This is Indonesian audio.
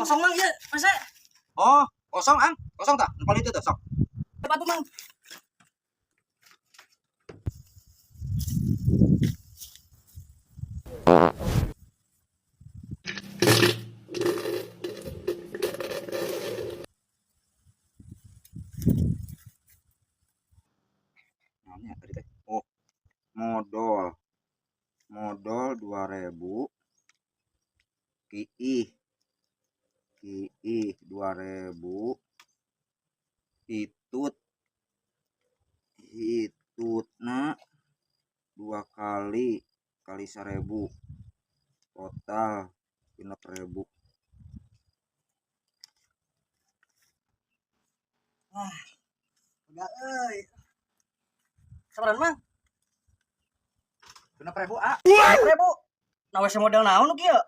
kosong mang ya, masa? Oh, kosong ang, kosong tak? Paling itu tuh sok. Cepat tuh mang. Namanya tadi teh. Oh, modal, modal 2000. Kiih 2000. Hitutna 2 kali 1000 total 6.000. Udah euy. Sabaran mang? 6.000 ah. 1000. Nah, wes modal naon nu kieu?